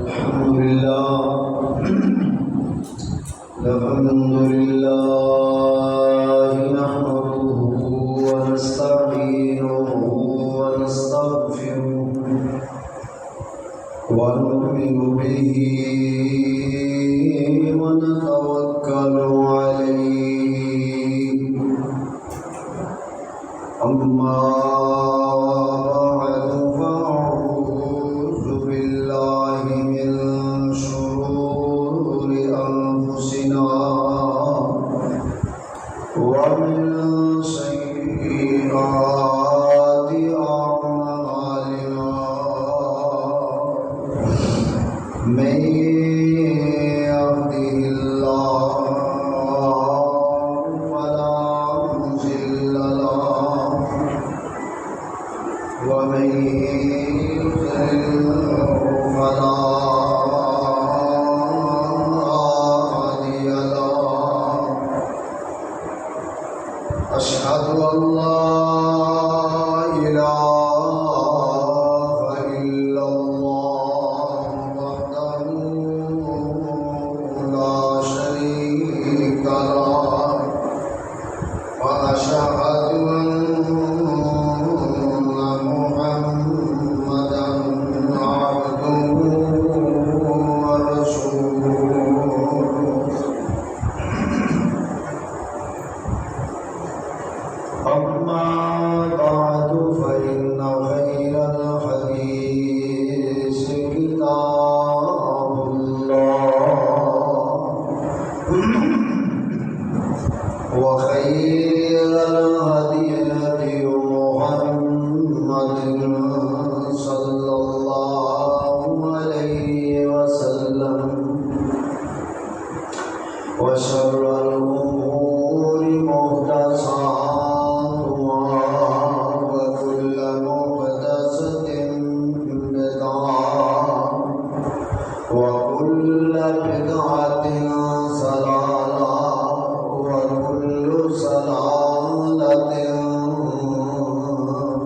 الحمد لله نحمده ونستعينه ونستغفره ونؤمن به ونتوكل عليه أما بعد فأعوذ بالله من شرور أنفسنا ومن سيئات أعمالنا من يهده الله فلا مضل له ومن يضلل فلا هادي له أشهد أن لا إله إلا الله وحده لا شريك له وأشهد أن محمدا عبده ورسوله أما بعد فإن خير الحديث كتاب الله وخير الهدي هدي محمد صلى الله عليه وسلم وشر الأمور محدثاتها وكل محدثة بدعة وكل بدعة ضلالة وكل ضلالة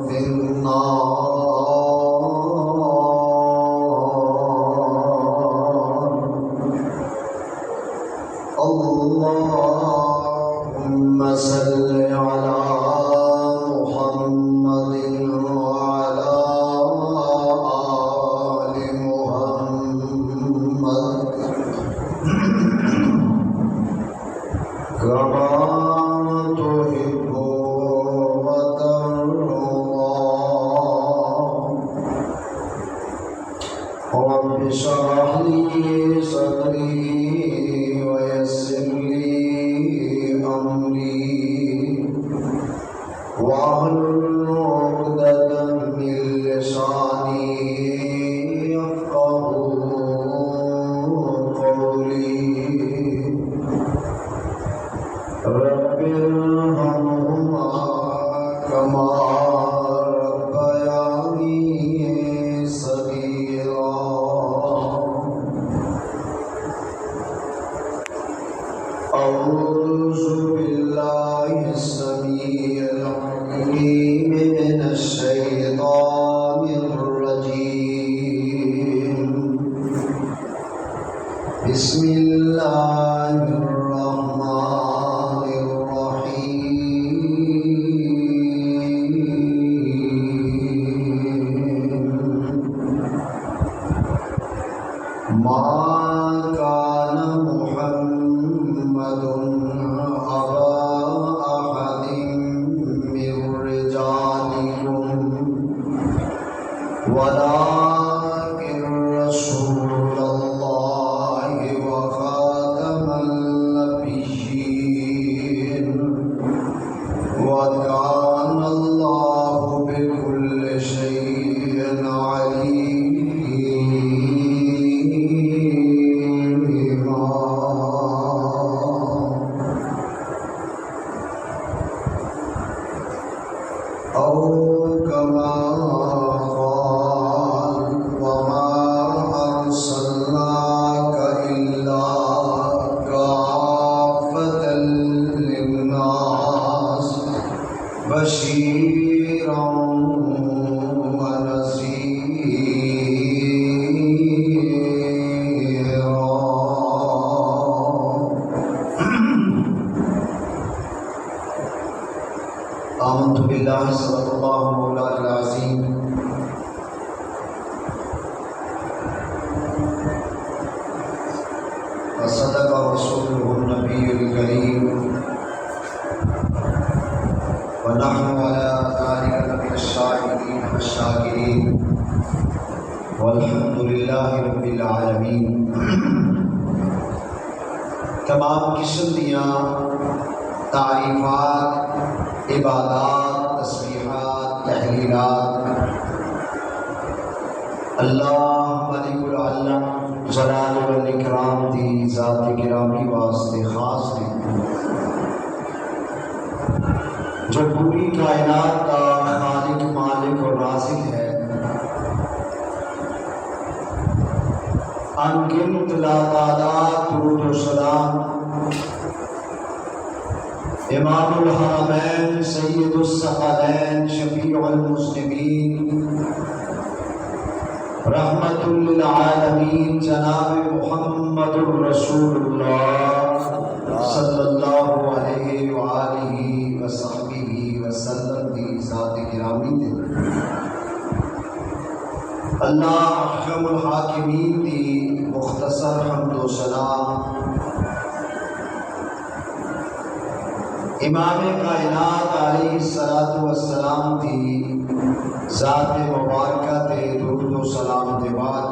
في النار. اللهم صل على محمد وعلى آل محمد كما تحب وترضى. رب اشرح لي صدري ويسر لي أمري واحلل عقدة من لساني يفقهوا قولي. رب ارحمهما كما ربياني صغيرا. أعوذ بالله السميع العليم من الشيطان الرجيم. بسم الله الرحمن الرحيم. ما كان محمد أبا أحد من رجالكم ولكن رسول الله وخاتم النبيين وكان الله بكل شيء عليم. وصدق رسوله النبي الكريم ونحن على ذلك من الشاهدين والشاكرين والحمد لله رب العالمين۔ تمام قسم دیاں تعریفات، عبادات، تسبیحات، تحلیلات اللہ ملک العالم جلال والاکرام دی ذات گرامی واسطے خاص ہیں، جو پوری کائنات کا خالق، مالک اور رازق ہے۔ انگنت لاتعداد درود و سلام امام الحرمین سید الثقلین شفیع المسلمین رحمت للعالمین جناب محمد الرسول اللہ صلی اللہ علیہ وآلہ وصحبہ وسلم دی ذات گرامی دے۔ اللہ احکم الحاکمین دی مختصر حمد و سلام امام کائنات علیہ الصلوۃ والسلام دی ذات مبارکہ تے درود و سلام دے بعد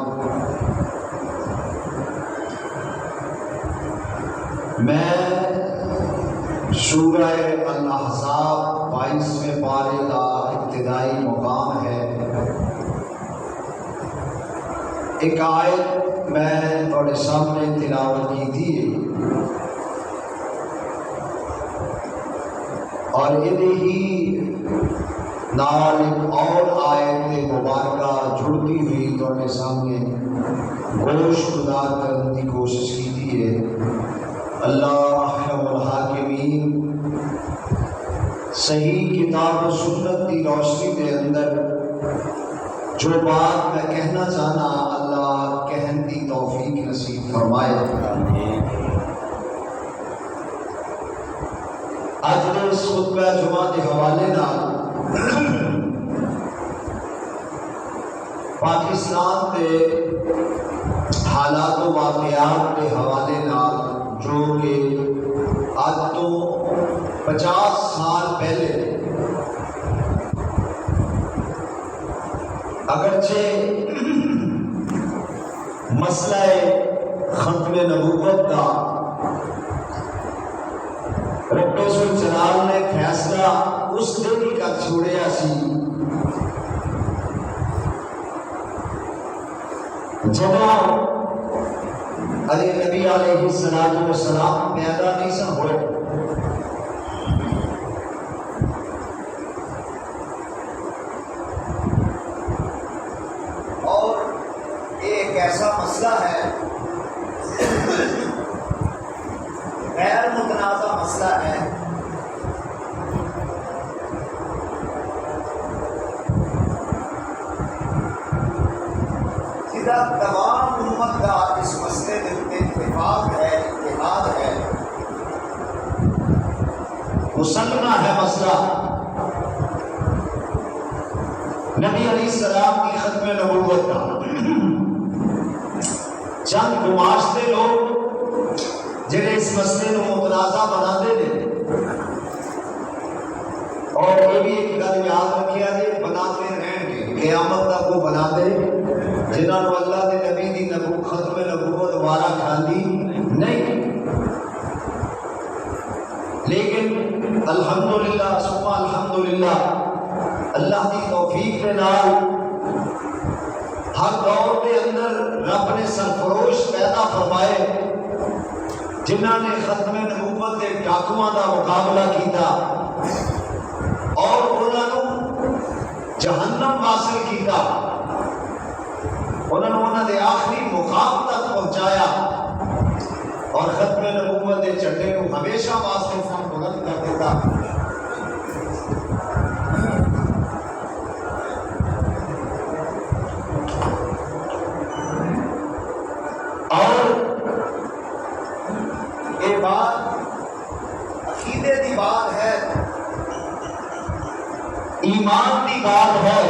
میں سورہ الاحزاب 22ویں پارے کا ابتدائی مقام ہے، ایک آیت میں تھوڑے سامنے تلاوت کی تھی اور انہی نال ایک اور آیت مبارکہ جڑتی ہوئی تھوڑے سامنے گوشت گزار کرنے کی کوشش کی تھی ہے۔ اللہ احکم الحاکمین صحیح کتاب و سنت کی روشنی کے اندر جو بات میں کہنا چاہنا اللہ کہن کی توفیق نصیب فرمائے۔ آج کے اس خطبہ جمعہ کے حوالے نال پاکستان کے حالات و واقعات کے حوالے نال جو کہ آج تو 50 سال پہلے اگرچہ مسئلہ ختم نبوت کا رب الجلال نے فیصلہ اس دن ہی کر چھوڑیا سی جب علی نبی علیہ السلام پیدا نہیں سن ہوئے۔ اور ایک ایسا مسئلہ ہے، غیر متنازع مسئلہ ہے، سیدھا تمام امت کا اس مسئلے میں اتفاق ہے، اتحاد ہے، مسلمہ ہے مسئلہ نبی علیہ السلام کی ختم نبوت کا۔ چند گماشتے لوگ جنہیں اس مسئلے کو متنازع بنا دے اور یہ بھی ایک گل یاد رکھیا جائے، بناتے رہیں گے قیامت تک وہ بنا دے جنہوں نے اللہ کے نبی دی ختم نبوت وارا کھاندی نہیں، لیکن الحمدللہ ثم الحمدللہ اللہ کی توفیق کے نال ہر دور کے اندر رب نے سرفروش پیدا فرمائے جنہوں نے ختم نبوت کے ڈاکواں کا مقابلہ کیتا اور انہوں جہنم حاصل کیتا، انہوں نے آخری مقام تک پہنچایا اور ختم نبوت کے جھنڈے کو ہمیشہ واسطے سر بلند کر دیتا۔ اور یہ بات عقیدے کی بات ہے، ایمان کی بات ہے۔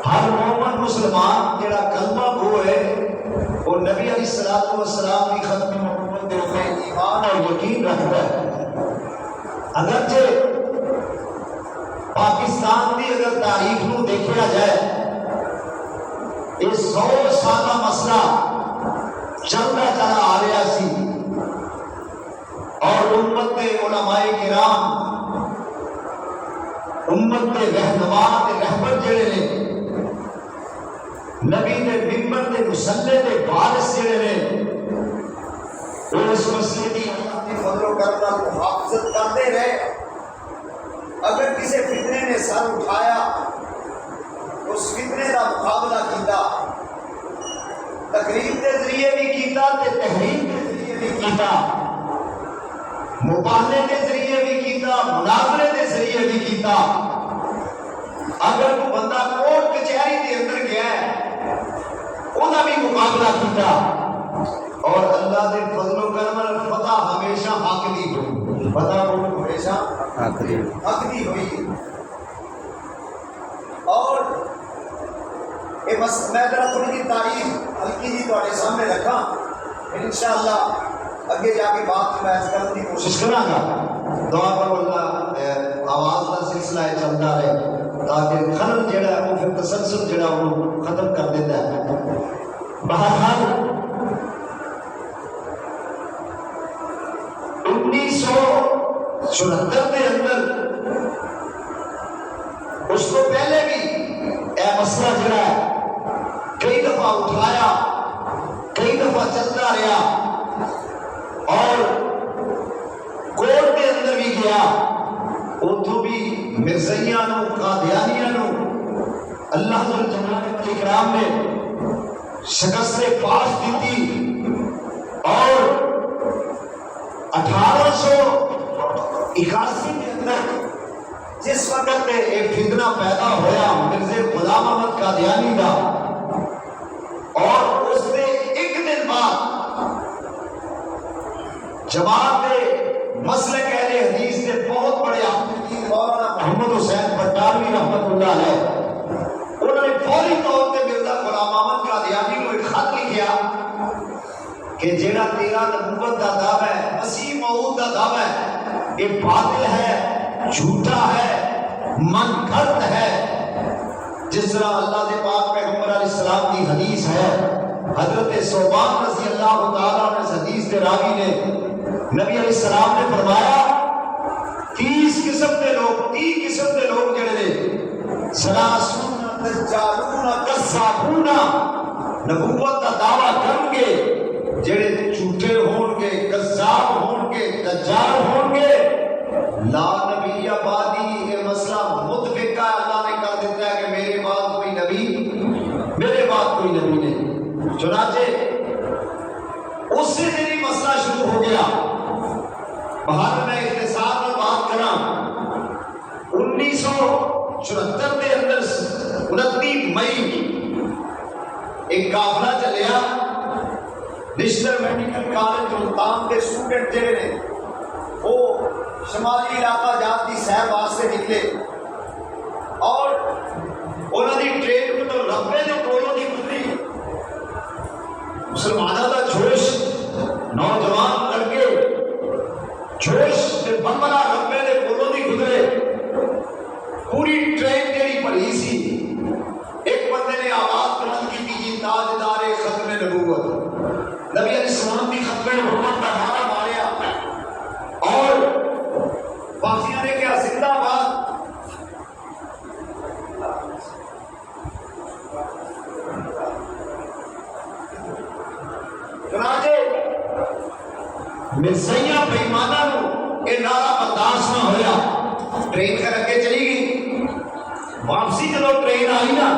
ہر مومن مسلمان جڑا کلمہ گو ہے وہ نبی علیہ السلام کی ختم نبوت میں ایمان اور یقین رکھتا ہے۔ اگرچہ پاکستان کی اگر تاریخ نو دیکھا جائے یہ 100 سالہ مسئلہ چلتا چلا آ رہا سی اور امت کے علماء کرام امت کے رہنما کے رہبر جڑے نے نبی کے ممبر کے مسلح کے وارث جڑے نے وہ اس مسئلے کی اللہ کے فضل و کرم نال محافظت کرتے رہے۔ اگر کسی فتنے نے سر اٹھایا اس فتنے کا مقابلہ کیتا، تقریب کے ذریعے بھی کیتا تے تحریر کے ذریعے بھی کیتا، مباہلے کے ذریعے بھی کیتا، مناظرے کے ذریعے بھی کیتا۔ اگر کوئی بندہ کوٹ کچہری کے اندر گیا ہے انہاں بھی مقابلہ کیتا اور اللہ دے فضل و کرم اور فتح ہمیشہ حق دی ہوئی، فتح ہمیشہ حق دی ہوئی۔ اور میں ذرا تھوڑی جی تاریخ ہلکی جی تھوڑے سامنے رکھا، انشاءاللہ اگے جا کے بات میں کرنے کی کوشش کروں گا۔ دعا کرو اللہ آواز کا سلسلہ چلتا رہے تاکہ خلل جڑا ہے وہ پھر تسلسل جڑا وہ ختم کر دیتا ہے۔ بہرحال 1974 کے اندر اس کو پہلے بھی اے مسئلہ جڑا ہے کئی دفعہ اٹھایا، کئی دفعہ چلتا رہا اور کورٹ کے اندر بھی گیا، اتوں بھی مرزائیاں نو قادیانیاں نو اللہ جل جلالہ کے کرام نے شکست پاس دیتی اور 1881 کے اندر جس وقت ایک فتنہ پیدا ہوا مرزا غلام احمد قادیانی کا، اور اس سے ایک دن بعد جماعت مسلک اہل حدیث کے بہت بڑے عالم مولانا محمد حسین بٹالوی رحمت اللہ علیہ انہوں نے فوری طور پہ مرزا غلام احمد قادیانی کو ایک خط لکھا کہ جیڑا تیرا نبوت کا دعویٰ ہے، مسیح موعود کا دعویٰ ہے، یہ باطل ہے، جھوٹا ہے، من گھڑت ہے۔ جس طرح اللہ کے پاک پیغمبر علیہ السلام کی حدیث ہے، حضرت ثوبان رضی اللہ تعالیٰ عنہ اس حدیث کے راوی نے نبی علیہ السلام نے فرمایا 30 قسم کے لوگ جڑے نے سلاسون دجالون کذابون نبوت کا دعویٰ کریں گے، جڑے جھوٹے ہون گے، کذاب ہون گے، دجال ہون گے۔ لا نبی بعدی یہ مسئلہ متفقہ اللہ نے کر دیتا ہے کہ میرے بعد کوئی نبی نہیں۔ چنانچہ اس سے میری مسئلہ شروع ہو گیا۔ بہر میں اختصار میں بات کرا 1974 کے اندر 29 مئی ایک قافلہ چلیا نشتر میڈیکل کالج ملتان کے اسٹوڈنٹ جڑے نے وہ شمالی علاقہ جات کی سیر واسطے نکلے اور انہوں نے ٹرین کو تو ربے نے کولوں کی گزری، مسلمانوں کا جوش، نوجوان لڑکے جوش سے بمبلا ربے نے کولوں کی گزرے، پوری ٹرین جڑی بھری سی۔ ایک بندے نے آواز بلند کی تھی تاجدار ختم نبوت، نبی علیہ السلام کی ختم نبوت کا نعرہ ماریا اور باقیوں نے کیا زندہ باد۔ چنانچہ مرزائیاں بےمانہ نو یہ نعرہ برداشت نہ ہویا، ٹرین کر اگے چلی گئی۔ واپسی جب ٹرین آئی نا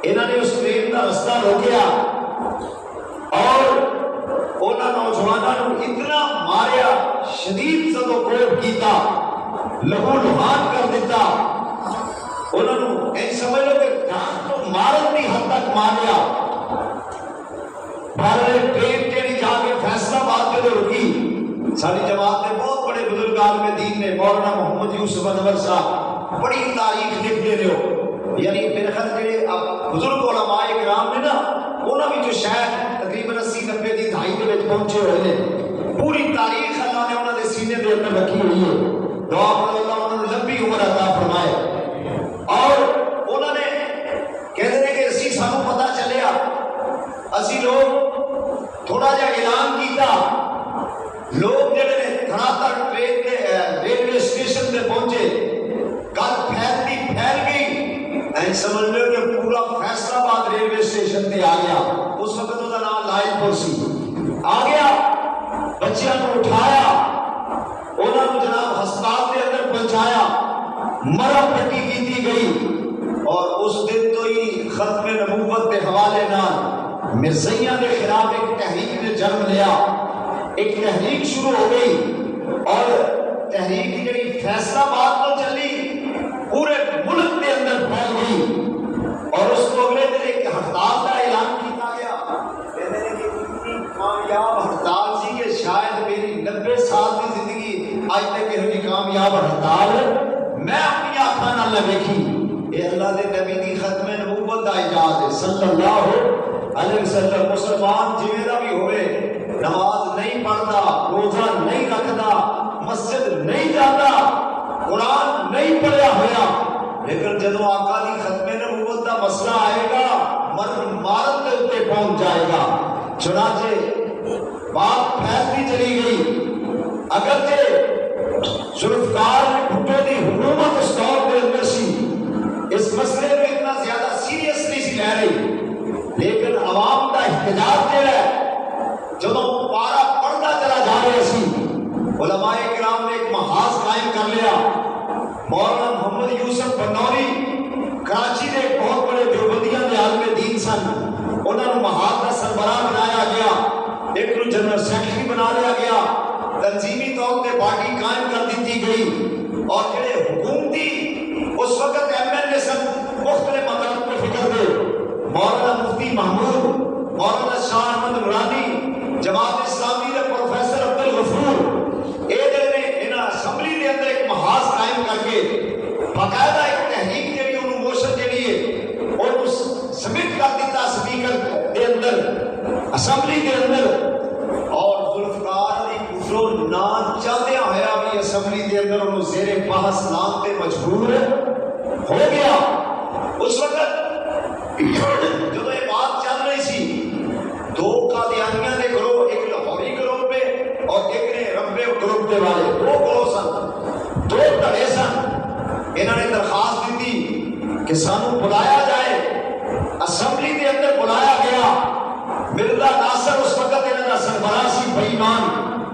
انہوں نے اس ٹرین کا رستہ روکیا اور انہوں نوجوانوں اتنا ماریا، شدید زدو کوب کیتا، لہو لہان کر دیتا، انہوں نے سمجھ لو کہ جان تو مارن کی حد تک ماریا۔ بھارت ٹرین کے جا کے فیصلہ باد کے رکی، ساری جماعت نے بہت بڑے بزرگان میں دین نے مولانا محمد یوسف انور صاحب بڑی تاریخ لکھ دے رہے ہو، یعنی میرے خیال جڑے اب بزرگ علماء کرام نے نا انہوں بھی جو شاید تقریباً 80-90 دی دہائی دے وچ پہنچے ہوئے نے. پوری تاریخ اللہ نے انہوں نے سینے دے اندر رکھی ہوئی ہے. دعا کرو اللہ انہوں نے لمبی عمر عطا فرمائے. اور انہوں نے کہتے ہیں کہ اسی سانو پتہ چلیا اسی لوگ تھوڑا جا اعلان کیتا لوگ جڑے نے گھڑا تک ٹرین کے ریلوے اسٹیشن پہ پہنچے گل پھیل گئی این سمجھ لو کہ پورا فیصلہ آباد ریلوے اسٹیشن پہ آ گیا. اس وقت وہ نام لائن پور سی آ گیا. بچیاں کو اٹھایا انہوں نے جناب ہسپتال کے اندر پہنچایا مرہم پٹی کی گئی. اور اس دن تو ہی ختم نبوت کے حوالے نال مرزائیاں کے خلاف ایک تحریک نے جنم لیا. ایک تحریک شروع ہو گئی اور تحریک جڑی فیصلہ آباد تو چلی پورے ملک کے اندر پھیل گئی. اور اس کو اگلے دن ایک ہڑتال کا اعلان کیا گیا. کہتے ہیں کہ اتنی کامیاب ہڑتال سی کہ شاید میری 90 سال کی زندگی آج تک یہ کامیاب ہڑتال میں اپنی آنکھاں نال نہ ویکھی. اے اللہ دے نبی دی ختم نبوت دا اعجاز ہے صلی اللہ علیہ وسلم. مسلمان جویں دا بھی ہوئے نماز نہیں پڑھتا روزہ نہیں رکھتا مسجد نہیں جاتا قرآن نہیں پڑھیا ہوا لیکن جدو آقا دی ختم نبوت دا مسئلہ آئے گا مرد مارت کے اوپر پہنچ جائے گا. چنانچہ بات پھیلتی چلی گئی. اگرچہ ذوالفقار بھٹو دی حکومت اس دور کے اندر سی اس مسئلے میں اتنا زیادہ سیریسلی سی لے رہی لیکن عوام کا احتجاج جو ہے جب پارا پڑھتا چلا جا رہا سی علماء کرام نے ایک محاذ قائم کر لیا. مولانا محمد یوسف بنوری کراچی کے ایک بہت بڑے دیوبندیاں کے عالم دین سن. انہوں نے محاذ کا سربراہ بنایا گیا. ایک کو جنرل سیکرٹری بنا لیا گیا. تنظیمی طور پہ پارٹی قائم کر دی گئی. اور جڑے حکومتی اس وقت ایم ایل اے سن مختلف مقامات پر فکر دے مولانا مفتی محمود مولانا شاہ احمد نورانی جماعت اسلامی کے پروفیسر عبد الغفور اسمبلی کے اندر ایک محاذ قائم کر کے باقاعدہ ایک تحریک جڑی انہوں موشن جڑی ہے اور اس سبمٹ کر دیتا سپیکر کے اندر اسمبلی کے اندر. اور ذوالفقار دی کفر نہ چاہدیا ہویا بھی اسمبلی کے اندر انہوں زیر بحث لان تے مجبور ہو گیا. اس وقت جب یہ بات چل رہی سی دو قادیانیاں نے گروہ ایک لاہوری گروہ پہ اور ایک نے ربے گروپ کے والے دو گروہ سن دو دھڑے سن. انہوں نے درخواست دی کہ سانو بلایا جائے. اسمبلی کے اندر بلایا گیا. مرزا ناصر اس وقت انہوں نے سربراہ سی بے ایمان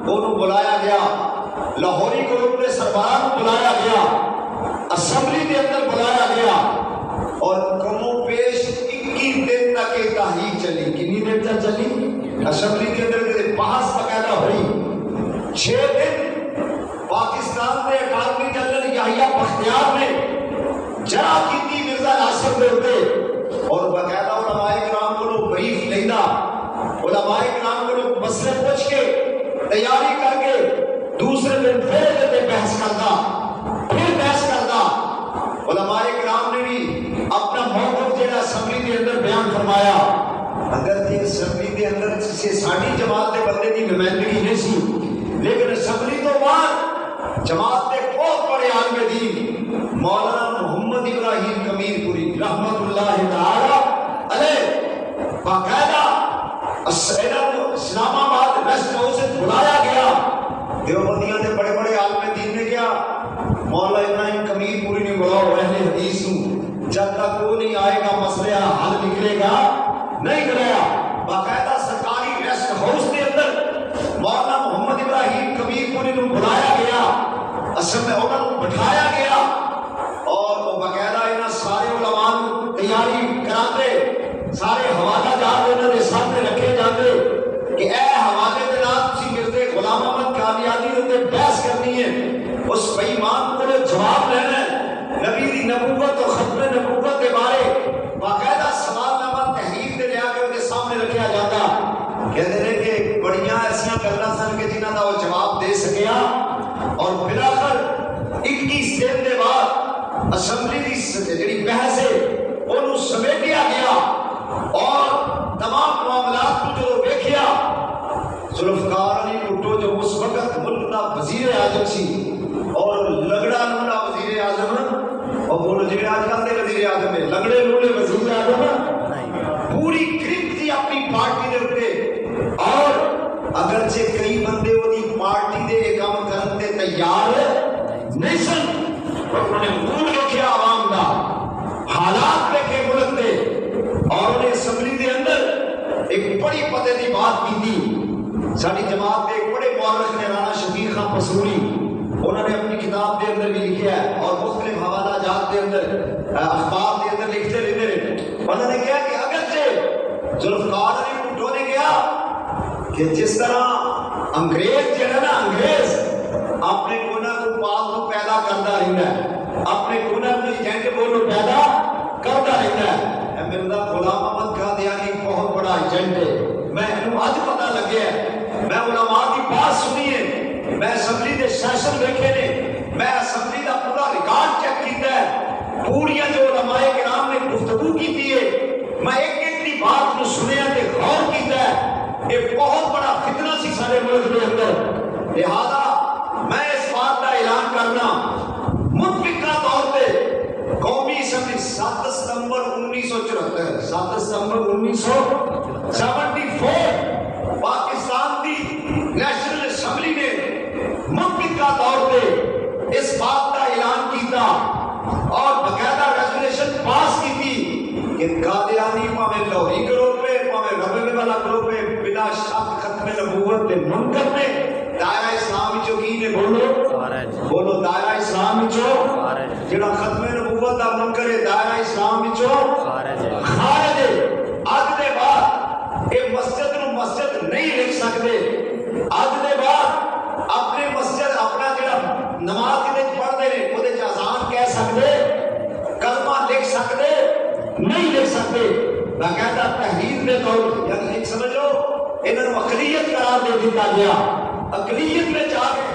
انہوں بلایا گیا. لاہوری گروپ کے سربراہ کو بلایا گیا. اسمبلی کے اندر بلایا گیا اور کمو پیش 21 دن تک یہ تحریک چلی. کتنی دیر تک چلی؟ اسمبلی کے اندر بحث باقاعدہ ہوئی. 6 دن پاکستان میں اکادمی جنرل یحییٰ بختیار نے جرا کی مرزا ناصر دے ہوتے اور باقاعدہ علماء کرام کو بریف لینا علماء کرام کو مسئلے پوچھ کے تیاری کر کے دوسرے دن پھر بحث کرتا پھر بحث کرتا. علماء کرام نے بھی اپنا موقف جہاں اسمبلی کے اندر بیان فرمایا. اگر یہ اسمبلی کے اندر سے ساری جماعت کے بندے کی نمائندگی نہیں سی لیکن اسمبلی تو بعد جماعت کے بہت بڑے عالم دین مولانا محمد ابراہیم کمیر پوری رحمت اللہ تعالی علیہ باقاعدہ اسلام آباد ریسٹ ہاؤس سے بلایا گیا. دیوبندیاں کے بڑے بڑے عالم دین نے کیا مولا ابراہیم کمیر پوری نے بلاؤ اہل حدیث جب تک وہ نہیں آئے گا مسئلہ حل نکلے گا نہیں کریا. باقاعدہ سرکاری ریسٹ ہاؤس کے اندر مولانا محمد ابراہیم کمیر پوری کو بلایا گیا. اصل میں انہوں کو بٹھایا گیا اور وہ باقاعدہ انہوں سارے علماء تیاری کراتے سارے حوالہ جات انہوں نے سامنے رکھے جاتے کہ اے حوالے کے نام تسی مرزے غلام احمد قادیانی ہوتے بحث کرنی ہے. اس بے ایمان کو جواب لینا ہے. نبی دی نبوت اور ختم نبوت کے بارے باقاعدہ سوال نامہ تحریر دے لیا کے ان کے سامنے رکھا جاتا. کہتے ہیں کہ بڑیاں ایسا گلاں سن کے جنہاں دا وہ جواب دے سکیا اور بلاخر 21 دن کے بعد اسمبلی کی جڑی بحث ہے انہوں سمیٹیا گیا اور تمام ایک بڑی پتے کی بات کی تھی. ساری جماعت کے ایک بڑے مورخ نے رانا شبیر خان پسوری, انہوں نے اپنی کتاب کے اندر بھی لکھا ہے اور مختلف حوالہ جات کے اندر اخبار کے اندر لکھتے رہتے ہیں. انہوں نے کہا کہ اگرچہ ذوالفقار علی بھٹو نے کہا کہ جس طرح انگریز جو ہے نا, انگریز اپنے گناہ کو پالتو پیدا کرتا رہتا ہے, اپنے گناہ کو ایجنٹ کو پیدا کرتا رہتا ہے. مرزا غلام احمد قادیانی بہت بڑا ایجنٹ ہے, میں آج پتہ لگیا ہے. میں علماء کی بات سنی ہے, میں اسمبلی کے سیشن دیکھے نے, میں اسمبلی کا پورا ریکارڈ چیک کیتا ہے, پوریا جو علماء کرام نے گفتگو کی ہے, میں ایک ایک کی بات کو سنیا تے غور کیتا ہے. یہ بہت بڑا فتنہ سی سارے ملک کے اندر. لہذا میں اس بات کا اعلان کرنا متفقہ طور پہ قومی اسمبلی 7 ستمبر 1974 7 ستمبر 1974 پاکستان کی نیشنل اسمبلی نے متفقہ طور پہ اس بات کا اعلان کیتا اور باقاعدہ ریزولوشن پاس کی تھی کہ قادیانی پاویں لاہوری گروہ پہ پاویں ربے والا گروہ پہ بلا شک ختم نبوت کے منکر میں دائرہ اسلام جو کی نے بولو دائرہ اسلام جو جڑا ختم نبوت دا منکر ہے دائرہ اسلام جو خارج ہے. اج دے بعد اے مسجد نو مسجد نہیں لکھ سکتے. اج دے بعد اپنے مسجد اپنا جڑا نماز دے پڑھدے نے اودے چ اذان کہہ سکتے, کلمہ لکھ سکتے نہیں لکھ سکتے. باقاعدہ تحریر دے طور یعنی ایک سمجھو انہاں نو اقلیت قرار دے دتا گیا. اقلیت میں آ گئے,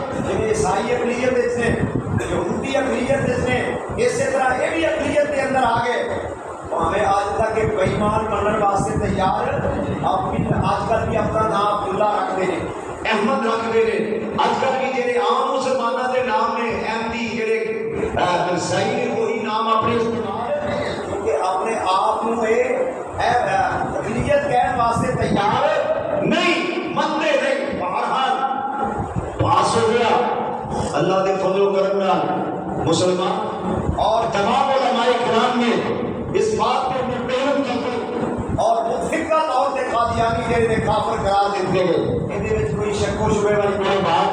عیسائی اقلیت نے, یہودی اقلیت نے, اسی طرح یہ بھی اقلیت کے اندر آ گئے. ہمیں آج تک ایک بے ایمان بننے واسطے تیار, آج کل بھی اپنا نام عبداللہ رکھتے ہیں, احمد رکھتے ہیں. آج کل بھی جڑے عام مسلمانوں کے نام نے احمدی جڑے عیسائی نے وہی نام اپنے استعمال کیونکہ اپنے آپ کو اقلیت کہنے واسطے تیار نہیں, منتے نہیں. بہرحال پاس ہو گیا اللہ کے فضل و کرم نال مسلمان اور تمام علماء کرام نے اس بات پہ محنت کی اور متفقہ طور سے قادیانی جڑے کافر قرار دیتے گئے. اندے وچ کوئی شک و شبہ والی کوئی بات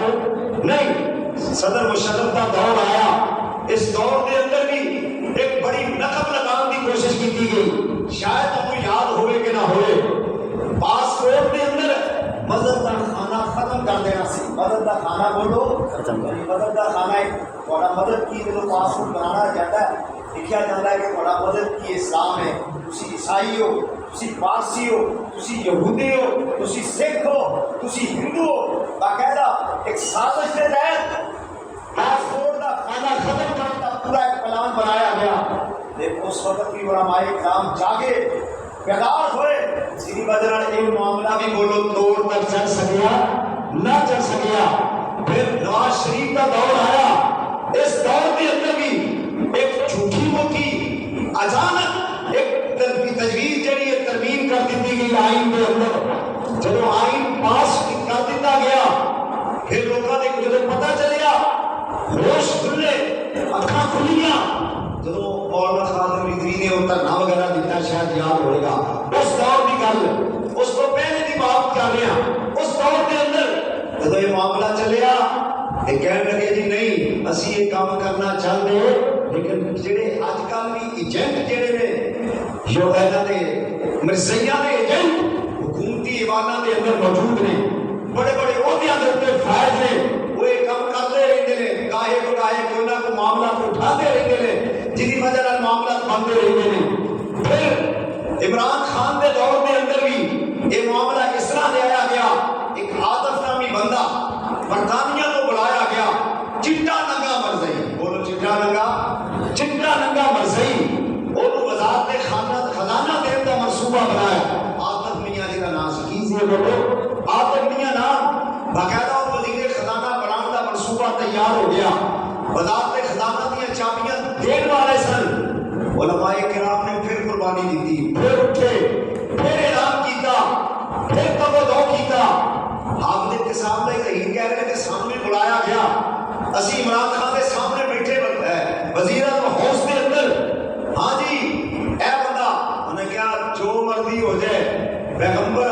نہیں. صدر مشرف کا دور آیا, اس دور کے اندر بھی ایک بڑی نقب لگان کی کوشش کی گئی. شاید آپ کو یاد ہوئے کہ نہ ہوئے, پاسپورٹ کے اندر مذہب کا کھانا ختم کر دینا سی. مذہب کا کھانا بولو, مذہب کا کھانا ہے تھوڑا مذہب کی جو پاسپورٹ بنانا جاتا ہے لکھا جاتا ہے کہ تھوڑا مذہب کی اسلام ہے, تسی عیسائی ہو, تسی پارسی ہو, تسی یہودی ہو, تسی سکھ ہو, تسی ہندو ہو. باقاعدہ ایک سازش کے تحت پاسپورٹ کا کھانا ختم کرنے کا پورا ایک پلان بنایا گیا. لیکن اس وقت بھی علماء کرام جاگے بیدار ہوئے, اسی وجہ سے یہ معاملہ بھی بولو توڑ تک چل سکیا نہ چل سکیا. پھر نواز شریف کا دور آیا, اس دور کے اندر بھی ایک جھوٹی موٹی اچانک ایک تجویز جڑی ہے ترمیم کر دی گئی آئین کے اندر. جب آئین پاس کر دیتا گیا پھر لوگوں نے جب پتہ چلیا ہوش کھلے اکھاں کھلیاں, جب مولانا خادم ندوی نے وہ دھرنا وغیرہ دیتا شاید یاد ہوئے گا, اس دور کی گل, اس کو پہلے کی بات کر رہے ہیں. اس دور کے اندر جب یہ معاملہ چلیا یہ کہنے لگے جی نہیں اسی یہ کام کرنا چاہتے ہیں, لیکن جڑے اج کل بھی ایجنٹ جڑے نے جو اینا دے مرزیاں دے ایجنٹ حکومتی ایواناں دے اندر موجود نے, بڑے بڑے عہدیاں دے اوپر فائز نے, وہ یہ کام کرتے رہتے ہیں, گاہے کوئی نہ کوئی معاملہ اٹھاتے رہتے ہیں جن کی وجہ سے معاملات بنتے رہتے ہیں. پھر عمران خان کے دور کے اندر بھی یہ معاملہ اس طرح لایا گیا, ایک عاطف نامی بندہ برطانیہ کو بلایا گیا, چٹا ننگا مرزئی, بولو چٹا ننگا مرزئی, اور وزارت خزانہ دین کا منصوبہ بنایا. عاطف میاں جی کا نام سی بولو, عاطف میاں نام باقاعدہ وزیر خزانہ بنانے کا منصوبہ تیار ہو گیا. وزارت خزانہ دیا چابیاں دین والے سن. علماء کرام نے پھر قربانی دی, پھر اٹھے, پھر اعلان کیتا, پھر تبدو کیتا. حافظ اتصام نے کہیں کہہ رہے کہ سامنے بلایا گیا, اسی عمران خان کے سامنے بیٹھے وزیر اعظم ہاؤس کے اندر, ہاں جی اے بندہ انہیں کیا جو مرضی ہو جائے پیغمبر آ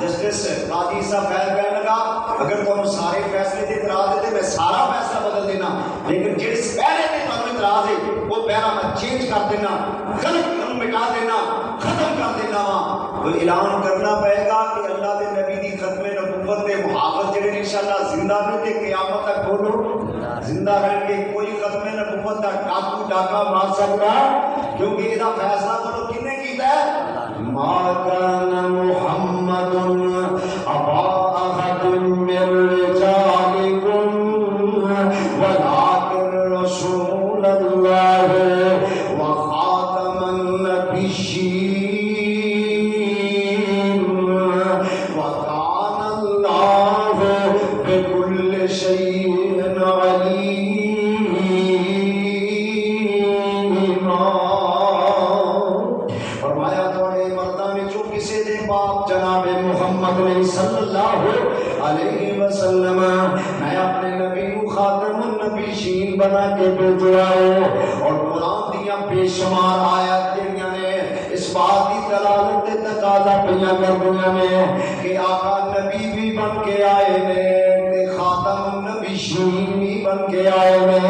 جسٹس قاضی صاحب خیر کہنے لگا اگر تم سارے فیصلے سے اعتراض دیتے میں سارا فیصلہ بدل دینا، لیکن جس پہلے سے تمہیں اعتراض ہے وہ پہلا میں چینج کر دینا، غلط مٹا دینا، ختم کر دینا۔ وہ اعلان کرنا پڑے گا کہ اللہ کے نبی دی ختم نبوت کے محافظ جڑے انشاءاللہ زندہ رہتے قیامت تک بولو زندہ رہ کے کوئی ختم نبوت کا ڈاکو ڈاکا مار سکتا، کیونکہ یہ فیصلہ بولو کن نے کیتا ہے؟ ما کان محمد ابا احد من رجالکم ولکن رسول اللہ وخاتم النبیین وکان اللہ بکل شیء علیما۔ فرمایا تھوڑے مردہ میں جو کسی دے باپ جناب محمد صلی اللہ علیہ وسلم میں اپنے نبی کو خاتم النبیین بنا کے بھیجا ہے، اور قرآن دیا بے شمار آیات جڑیاں نے اس بات کی دلالت تقاضا پیاں کر دنیا میں کہ آقا نبی بھی بن کے آئے نے، خاتم النبیین بھی بن کے آئے نے۔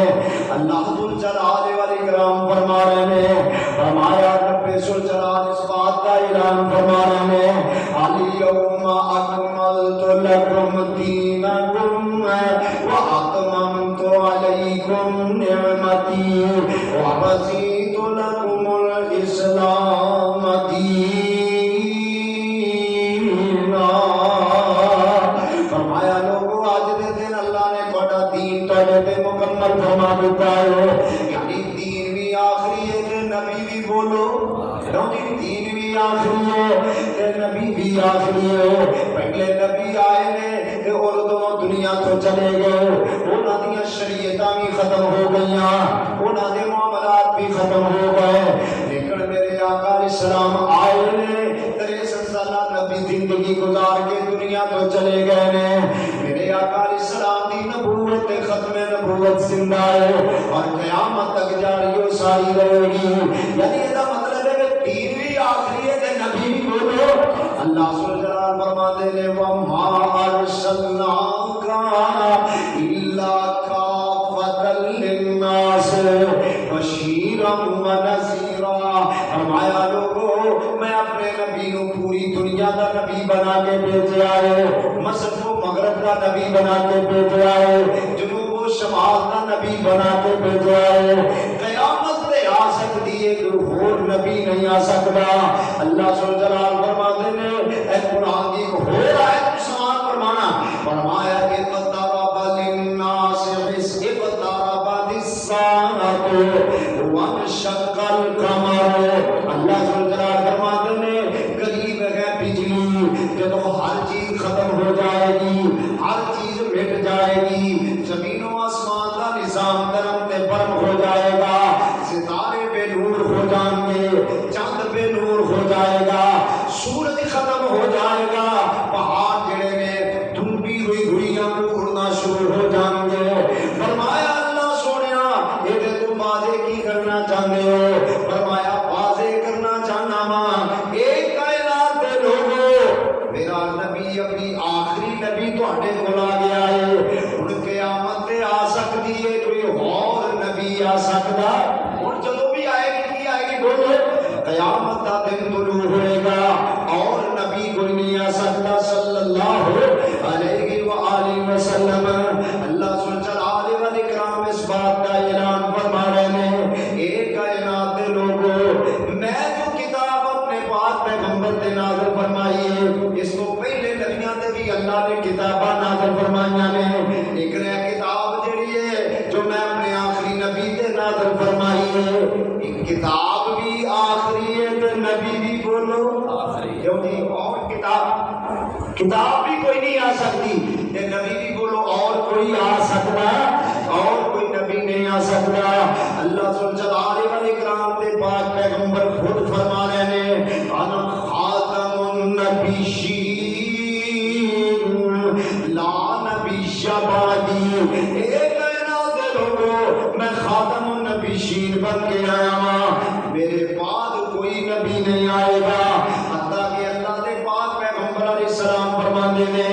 اللہ ذوالجلال والاکرام فرما رہے ہیں، فرمایا رب ذوالجلال اس بات کا اعلان فرما رہے ہیں، الیوم اکملت لکم دینکم واتممت علیکم نعمتی ورضیت لکم الاسلام دینا۔ فرمایا لوگو آج دے دن اللہ نے تھوڑا دین تھوڑے پہ مکمل فرما دیتا ہے، یعنی دین بھی آخری ہے کہ نبی بھی بولو، دین بھی آخری ہے نبی بھی آخری ہے۔ پہلے نبی آئے نے تے اور دونوں دنیا تو چلے گئے، انہاں دی شریعتاں بھی ختم ہو گئیاں، انہاں دے معاملات بھی ختم ہو گئے، لیکن میرے آقا علیہ السلام آئے نے 63 سالہ نبی زندگی گزار کے دنیا تو چلے گئے نے۔ میرے آقا علیہ السلام دی نبوت ختم نبوت زندہ ہے اور قیامت تک جاری و ساری رہے گی، یعنی یہ مطلب ہے کہ دین بھی آخری ہے تے نبی بھی بولو۔ اللہ ذوالجلال فرماتے ہیں وَمَا أَرْسَلْنَاكَ إِلَّا كَافَّةً لِلنَّاسِ بَشِيرًا وَنَذِيرًا۔ فرمایا لوگو میں اپنے نبی کو پوری دنیا کا نبی بنا کے بھیجا ہے، مشرق و مغرب کا نبی بنا کے بھیجا ہے، جنوب و شمال کا نبی بنا کے بھیجا ہے۔ قیامت میں آ سکتی ہے کہ اور نبی نہیں آ سکتا۔ اللہ ذوالجلال فرماتے ہیں اے قرآن کی اور آیت سماعت فرمانا، فرمایا کہ اقترب للناس اقتربت الساعة وانشق القمر۔ اللہ ذوالجلال فرماتے ہیں قریب ہے بجلی، جب ہر چیز ختم ہو جائے گی، ہر چیز مٹ جائے گی، زمین و آسمان کا نظام درم تے برم ہو جائے گا، ستارے بے نور ہو جائیں گے، چاند بے نور ہو جائے گا، سورج ختم ہو جائے گا، پہاڑ جڑے نے دھندی ہوئی گھڑیاں کو اڑنا شروع ہو جائیں گے۔ فرمایا اللہ سونیا یہ تو واضح کی کرنا چاہتے ہو؟ فرمایا واضح کرنا چاہنا ماں ایک کائنات دے لوگو میرا نبی اپنی آخری نبی تواڈے کول آ گیا ہے، ہن قیامت تے آ سکتی ہے کوئی اور نبی آ سکدا؟ ہن جدوں بھی آئے گی کی آئے گی بولو قیامت کا دن طلوع ہوئے گا اور نبی کوئی نہیں آ سکتا صلی اللہ علیہ وآلہ وسلم۔ اللہ ذوالجلال والاکرام اس بات کا اعلان فرما رہے ہیں ایک کائنات دے لوگو میں جو کتاب اپنے پاک پیغمبر تے نازل فرمائی ہے، اس کو پہلے نبیاں تے بھی اللہ نے کتاباں نازل فرمائیاں نے، ایک نیا کتاب جڑی ہے جو میں اپنے آخری نبی تے نازل فرمائی ہے، ایک کتاب بھی آخری ہے تے نبی بھی بولو آخری، کیونکہ اور کتاب بھی کوئی نہیں آ سکتی تے نبی بھی بولو اور کوئی آ سکتا اور کوئی نبی نہیں آ سکتا۔ اللہ ذوالجلال والاکرام کے پاک پیغمبر خود فرما رہے ہیں انا خاتم النبیین لا نبی بعدی۔ اے کائنات کے لوگوں میں خاتم النبیین بن کے آیا ہوں، میرے بعد کوئی نبی نہیں آئے گا، حتیٰ کہ اللہ کے پاک پیغمبر علیہ السلام آئے نے.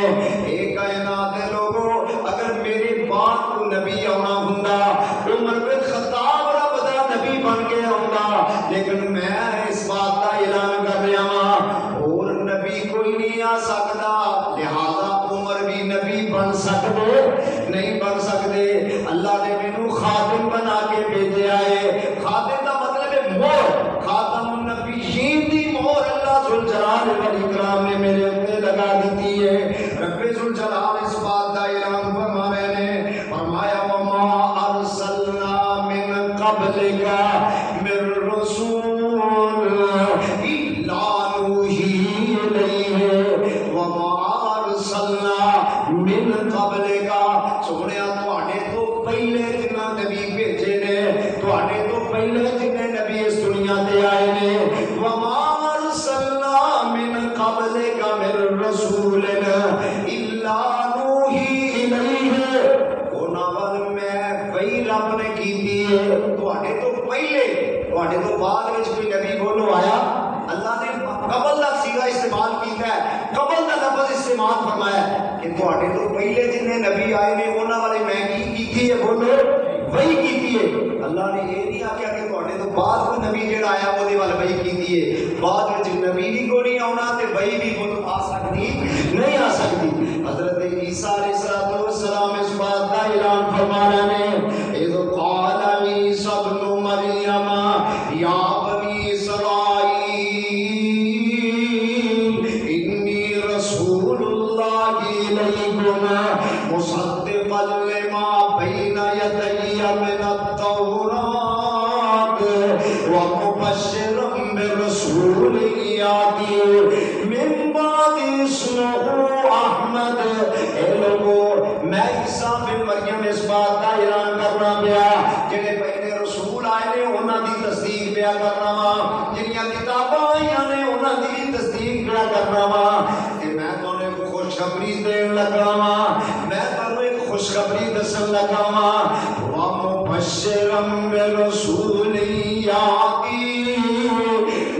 اے کائنات دے لوگو اگر میرے بعد کو نبی آنا ہوندا عمر بن خطاب رب دا نبی بن کے آوندا لیکن میں اس بات کا اعلان کر رہا ہاں اور نبی کوئی نہیں آ سکتا لہذا عمر بھی نبی بن سکتے نہیں بن سکتے. اللہ نے مینوں خاتم بنا کے بھیجا ہے. خاتم کا مطلب ہے مہر. خاتم النبیین دی مہر اللہ ذوالجلال والاکرام نے میرے اوپر لگا دی ہے. رب ذوالجلال اس بات کا اعلان فرما رہے ہیں فرمایا وما ارسلنا من قبلک من رسول الا نوحی الیہ وما ارسلنا من قبلک. سنیا تواڈے تو پہلے جنہ نبی بھیجے نے تواڈے تو پہلے جنہ نبی اس دنیا تے آئے نے وما ارسلنا من قبلک من رسول الا نوحی الیہ. انہاں ول میں وہی رب نے کیتی ہے. تواڈے تو پہلے تواڈے تو بعد وچ کوئی نبی بولو آیا اللہ نے قبل کا صیغہ استعمال کیتا ہے قبل کا لفظ استعمال فرمایا کہ تواڈے تو پہلے جننے نبی آئے نے انہاں والے میں کی کیتی ہے بولو وہی کیتی ہے. اللہ نے یہ نہیں آکھیا کہ تواڈے تو بعد کوئی نبی جڑا آیا اودے وال وہی کیتی ہے. بعد وچ نبی بھی کوئی نہیں آنا تے وہی بھی بولو آ سکتی نہیں آ سکتی. حضرت عیسیٰ علیہ السلام اس بات کا اعلان فرما رہے ہیں اذ قال عیسیٰ ابن مریم یا بنی اسرائیل انی رسول اللہ الیکم مصدقا لما بین یدی من التوراۃ ومبشرا برسول یاتی من بعد اسمہ احمد. اے لوگو میں عیسیٰ بن مریم اس بات کا اعلان کرنا پیا جڑے پہلے رسول آئے نے انہاں دی تصدیق پیا کرنا وا جنیاں کتاباں آئیاں نے انہاں دی تصدیق پیا کرنا وا تے میں تانوں ایک خوشخبری دین لگا وا میں تانوں ایک خوشخبری دسن لگا وا ومبشرا برسول یاتی.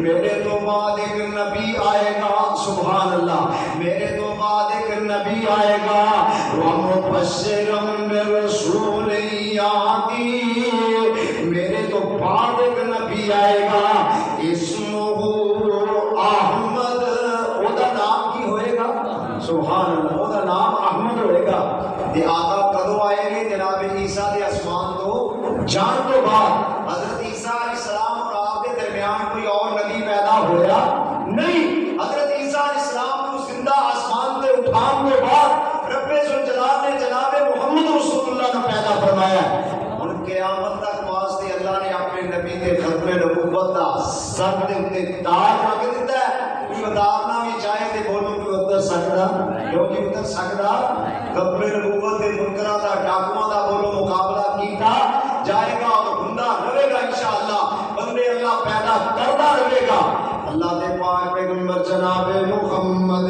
میرے تو بعد ایک نبی آئے گا سبحان اللہ میرے تو بعد ایک نبی آئے گا ومبشرا برسول یاتی. میرے تو بعد ایک نبی آئے گا اسمہ احمد. او دا نام کی ہوئے گا سبحان اللہ او دا نام احمد ہوئے گا. تے آقا کدو آئے گے جناب عیسیٰ دے آسمان تو جان تو بعد. حضرت عیسیٰ علیہ السلام اور آپ کے درمیان کوئی اور نبی پیدا ہویا نہیں. حضرت عیسیٰ علیہ السلام کو زندہ آسمان تے اٹھان کے بعد رب ذوالجلال نے جناب محمد رسول اللہ نے پیدا فرمایا. ان قیامت تک واسطے اللہ نے اپنے نبی کے ختم نبوت کا سر دے اوتے تاج رکھ دیتا ہے. کوئی اتارنا بھی چاہے تے بولو کوئی اتر سکدا کیوں نہیں اتر سکدا. ختم نبوت کے منکراں دا ڈاکواں دا بولو مقابلہ کیتا جائے گا اور ہوندا رہے گا انشاءاللہ. بندے اللہ پیدا کرتا رہے گا. اللہ دے پاک پیغمبر جناب محمد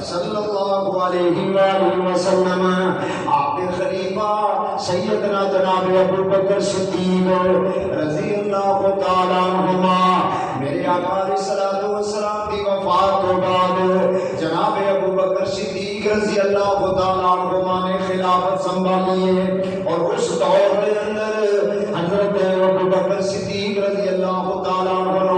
صلی اللہ علیہ وآلہ وسلم آپ کے خلیفہ سیدنا جناب ابو بکر صدیق رضی اللہ تعالیٰ عنہما میرے آقا علیہ السلام کی وفات کے بعد جناب ابو بکر صدیق رضی اللہ تعالیٰ عنہما نے خلافت سنبھالی ہے. اور اس دور کے اندر حضرت ابو بکر صدیق رضی اللہ تعالیٰ عنہ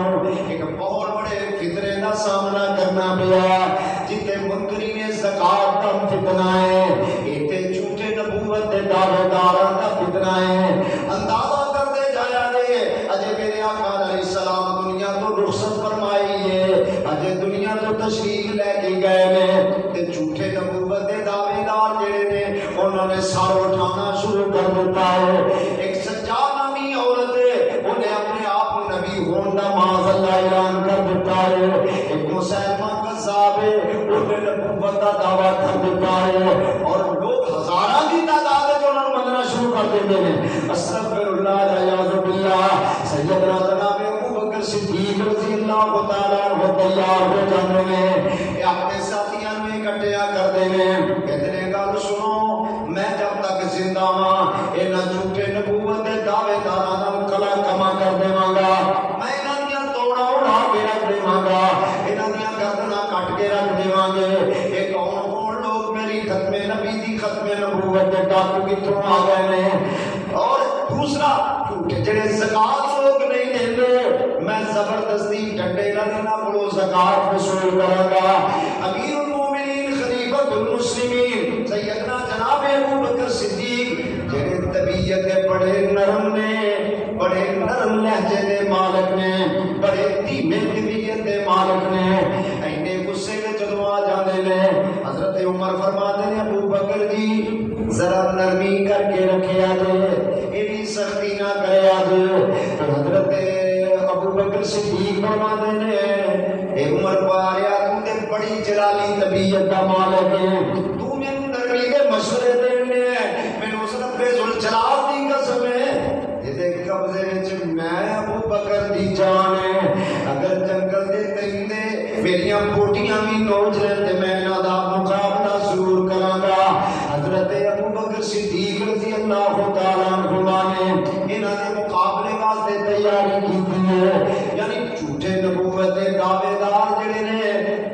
ایک بہت بڑے فتنے کا سامنا کرنا پیا جتے منکرین زکات کا فتنہ ہے ایتے جھوٹے نبوت دے دعوے داراں کا فتنہ ہے. اندازہ کرتے جایا دے اجے میرے آقا علیہ السلام دنیا تو رخصت فرمائی ہے اجے دنیا تو تشریف لے کے گئے نے تے جھوٹے نبوت دے دعوے دار جڑے نے انہوں نے سر اٹھانا شروع کر دیتا ہے. ایک سجا نامی عورت انہیں اپنے آپ کو نبی ہون دا معاذ اللہ اعلان کر دیتا ہے. ایک مسلمان قذاب ہے انہیں نبوت کا دعویٰ کر دیتا ہے اور لوگ ہزاراں کی تعداد ہے جو انہوں نے مننا شروع کر دیتے ہیں. استغفر اللہ الیاذ باللہ. سیدنا جناب ابو بکر صدیق رضی اللہ تعالیٰ عنہ تیار ہو جانے میں اپنے ساتھیاں میں اکٹھیا کرتے ہیں کہتے ہیں گل سنو میں جب تک زندہ ہاں انہاں جھوٹے نبوت دے دعوے داراں نال کلا کما کر دیواں گا. میں انہاں دیاں توڑاں اڑا کے رکھ دیواں گا انہاں دیاں گردناں کٹ کے رکھ دیواں گے. ایک ڈاکو کتوں آ گئے نے. اور دوسرا جڑے زکات لوگ نہیں دیندے میں زبردستی ڈنڈے نال بولو زکات وصول کراں گا. امیر المومنین خلیفۃ المسلمین سیدنا جناب ابو بکر صدیق جڑے طبیعت بڑے نرم نے, بڑے نرم لہجے دے مالک نے, بڑے دھیمے طبیعت دے مالک نے, اینے غصے میں جدوں آ جاندے نے حضرت عمر فرماتے ہیں ابو بکر جی ذرا نرمی کر کے رکھیا جے, ایڈی سختی نہ کریا جے. تو حضرت ابو بکر صدیق فرماتے ہیں اے عمر پاریا تو تے بڑی جلالی طبیعت دا مالک ہے, تو مینوں نرمی دے مشورے دینے مینوں اس رب ذوالجلال دی قسم ہے جے قبضے وچ میں ابو بکر دی جان ہے, اگر جنگل دے تریندے میریاں بوٹیاں بھی نوچ لین تے میں انہاں دا مقابلہ ضرور کراں گا. حضرت ابو بکر صدیق رضی اللہ تعالی عنہ نے انہاں دے مقابلے واسطے تیاری کی ہے. یعنی جھوٹے نبوت دے دعوے دار جڑے نے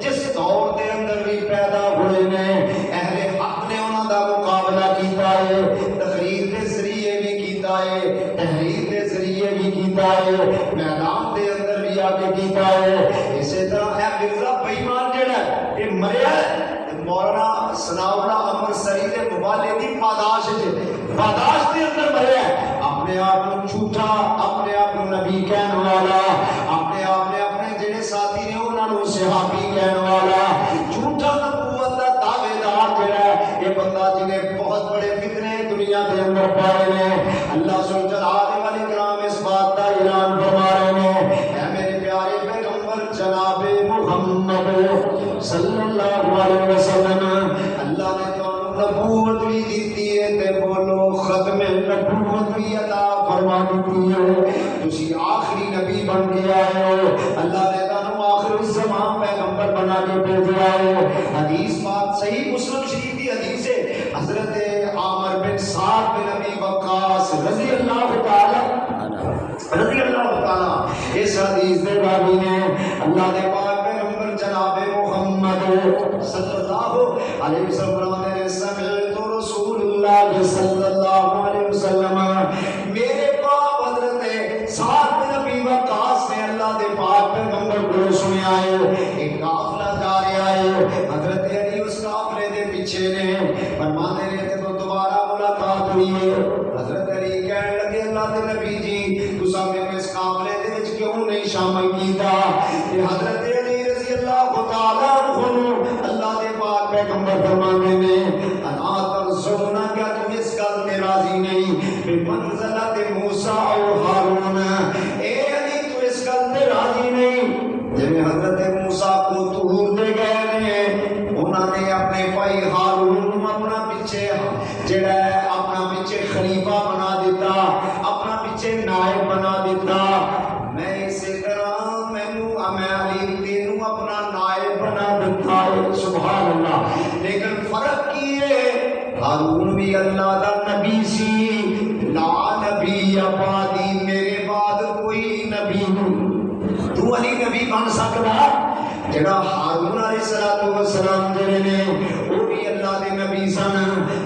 جس دور دے اندر بھی پیدا ہوئے نے اہل حق نے انہاں دا مقابلہ کیتا ہے, تقریر دے ذریعے بھی کیتا ہے, تحریر دے ذریعے بھی کیتا ہے, میدان دے اندر بھی آ کے کیتا ہے. اسی طرح اے مرزا بے ایمان جڑا ہے یہ مریا ہے مولانا ثناءاللہ امرسری دے مبالغے دی پاداش دے اندر مریا ہے. اپنے آپ کو جھوٹا, اپنے آپ کو نبی کہنے والا, اپنے آپ نے اپنے جڑے ساتھی نے انہاں نوں صحابی کہنے والا, جھوٹا نبوت دا دعوے دار جڑا ہے یہ بندہ جنہیں بہت بڑے فتنے دنیا دے اندر پائے نے. اللہ ذوالجلال والاکرام اس بات کا اعلان فرما رہے ہیں اے میرے پیارے پیغمبر جناب محمد صلی اللہ علیہ وسلم اللہ نے تو نبوت بھی دیتی ہے تے بولو ختم نبوت بھی عطا فرما دیتی ہے. تسی آخری نبی بن کے آئے ہو, اللہ نے تانوں آخر الزمان پیغمبر بنا کے بھیجا ہے. حدیث پاک صحیح مسلم شریف کی حدیث ہے حضرت عامر بن سعد بن ابی وقاص رضی اللہ تعالی اس حدیث دے راوی نے اللہ نے پاک پیغمبر جناب محمد صلی اللہ علیہ وسلم نے سمعت رسول اللہ صلی اللہ علیہ وسلم, میرے باپ حضرت سعد بن ابی وقاص نے اللہ دے پاک پیغمبر کو سنیا ہے ایک قافلہ جا رہا ہے, حضرت علی اس قافلے دے پیچھے نے فرماتے ہیں کہ تو دوبارہ ملاقات ہوئی ہے. حضرت علی کہنے لگے اللہ دے نبی جی تساں میرے اس قافلے دے وچ کیوں نہیں شامل کیتا. کہ حضرت علی رضی اللہ تعالی عنہ اللہ دے پاک پیغمبر فرماتے ہیں انا ترضون کیا تم اس گل تے راضی نہیں کہ منزلت موسی اور ہارون, اے علی تو اس گل تے راضی نہیں جب حضرت موسیٰ کو طور دے گئے نے انہوں نے اپنے بھائی ہارون اپنا پیچھے جڑا ہے اپنا پیچھے خلیفہ بنا دیتا, اپنا پیچھے نائب بنا دیتا. میں اسی طرح میں علی تینوں اپنا نائب بنا دیتا ہے. سبحان اللہ. لیکن فرق کی ہے ہارون بھی اللہ دا نبی سی, لا نبی آبادی میرے بعد کوئی نبی نہیں. تو علی نبی بن سکتا جڑا ہارون علیہ السلام جڑے نے وہ بھی اللہ دے نبی سن,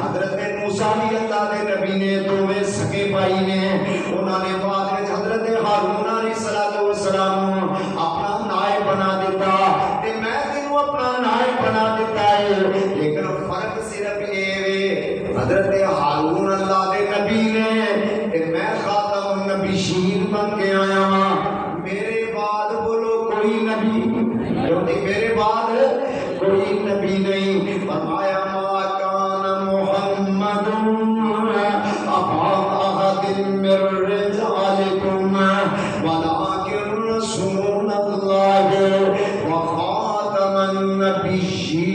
حضرت موسیٰ بھی اللہ دے نبی نے, دوویں سکے بھائی نے. انہوں نے بعد میں حضرت ہارون علیہ السلام اپنا نائب بنا دیتا تے میں تینوں اپنا نائب بنا دیتا ہے. لیکن فرق صرف یہ حضرت ہارون اللہ دے نبی نے تے میں خاتم النبیین بن کے آیا ہوں. میرے بعد بولو کوئی نبی, میرے بعد کوئی نبی نہیں. فرمایا ما کان محمد ابا احد من رجالکم ولکن رسول اللہ وخاتم النبیین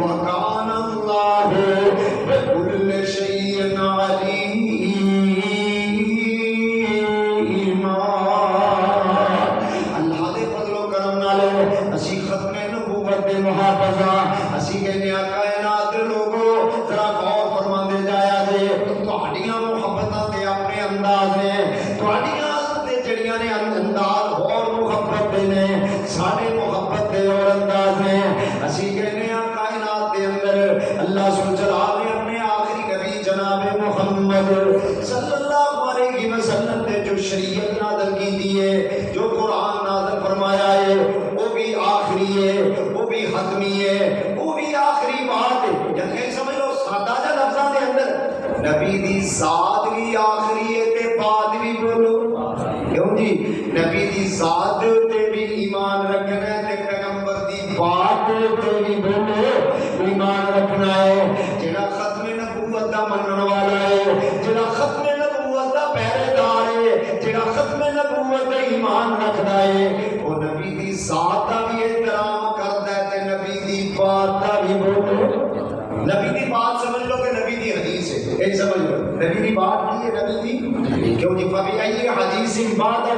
وکان اللہ بكل شيء عليم. اللہ دے فضل و کرم نال اسی ختم نبوت دے محافظہ اسی کہنے کائنات دے لوگوں ذرا غور فرماندے جایا جے تہاڈیاں محبتاں دے اپنے انداز نے, تہاڈیاں تے جڑیاں نے انداز اور محبت دے نے, ساڈے محبت دے اور انداز نے. اسی کہنے ذات بھی آخری ہے تے بعد بھی بولو کیوں جی نبی دی ذات تے بھی ایمان رکھنا ہے تے پیغمبر دی بات تے بھی بولو ایمان رکھنا ہے جڑا ختم نبوت دا منن والا ہے جڑا ختم نبوت دا پہرے دار ہے جڑا ختم نبوت دا ایمان رکھدا ہے وہ نبی دی ذات دا بھی احترام کردا ہے تے نبی دی بات دا بھی بولو نبی دی بات سمجھ لو کہ نبی دی حدیث ہے ایک سمجھ لو نبی دی بات کی ہے نبی دی کیوں جی فبی ای حدیث بعدہ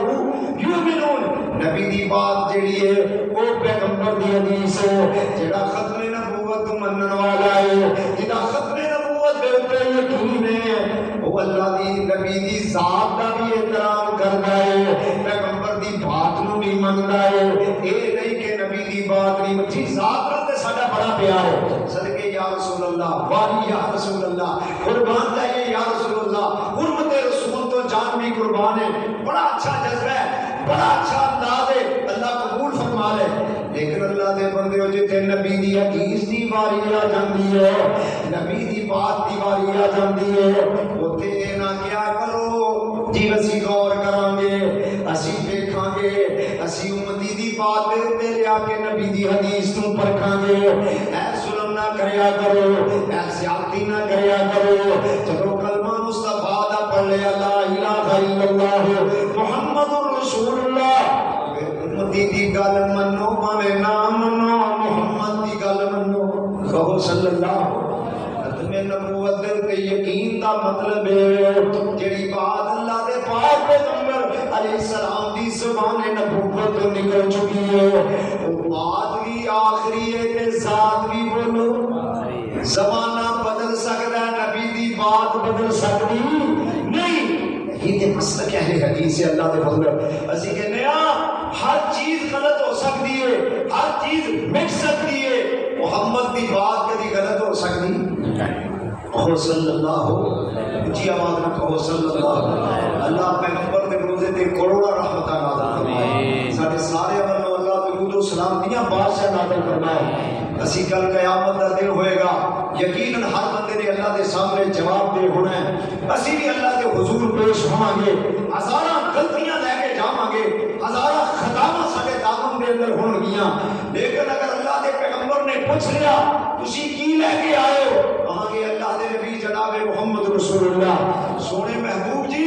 یؤمنون نبی دی بات جڑی ہے وہ پیغمبر دی حدیث ہے جڑا ختم نبوت منن والا ہے جڑا ختم نبوت دے اوپر یقین ہے وہ اللہ دی نبی دی ذات دا بھی احترام کردا ہے پیغمبر دی بات نو بھی مندا ہے اے نہیں کہ نبی دی بات نہیں مٹھی ذات نال تے ساڈا بڑا پیار ہے صدقے یا رسول اللہ والی یا رسول اللہ قربان جائیے یا رسول اللہ حرمت رسول تو جان بھی قربان ہے بڑا اچھا جذبہ ہے بڑا اچھا انداز ہے اللہ قبول فرما لے لیکن اللہ دے بندے ہو جتے نبی دی حدیث دی باری آ جاندی ہے نبی دی بات دی باری آ جاندی ہے اوتے نہ کیا کرو جی اسی غور کران گے اسی دیکھاں گے اسی امتی دی بات تے لیا کے نبی دی حدیث تو پرکھاں گے اے ظلم نہ کریا کرو اے زیادتی نہ کریا کرو چلو کلمہ مصطفیٰ دا پڑھ لے لا الہ الا اللہ محمد رسول اللہ امتی دی گل منو بھاوے نہ منو محمد دی گل منو کہو صلی اللہ ختم نبوت تے یقین دا مطلب ہے جڑی بات اللہ دے پاک پیغمبر علیہ السلام دی زبان نبوت تو نکل چکی ہے وہ بات بھی آخری ہے تے ذات بھی بولو زمانہ بدل سکتا ہے نبی دی بات بدل سکتی نہیں یہ تے مسئلہ کیا ہے حدیث سے اللہ دے فضل اسی کہنے ہر چیز غلط ہو سکتی ہے ہر چیز مٹ سکتی ہے محمد دی بات کبھی غلط ہو سکتی کہو صلی اللہ جی آواز میں کہو صلی اللہ اللہ پیغمبر دے روزے تے کروڑا رحمتہ نازل فرمائے سارے سارے عمل اللہ درود و سلام دیاں بادشاہ نازل فرمائے اسی کل قیامت کا دن ہوئے گا یقیناً ہر بندے نے اللہ دے سامنے جواب دے ہونا ہے اسی بھی اللہ کے حضور پیش ہوں گے ہزارہ غلطیاں لے کے جاواں گے ہزارہ خطاواں سارے دامن دے اندر ہون گیاں لیکن اگر اللہ دے پیغمبر نے پوچھ لیا تسی کی لے کے آئے ہو کہاں گے اللہ دے نبی جناب محمد رسول اللہ سونے محبوب جی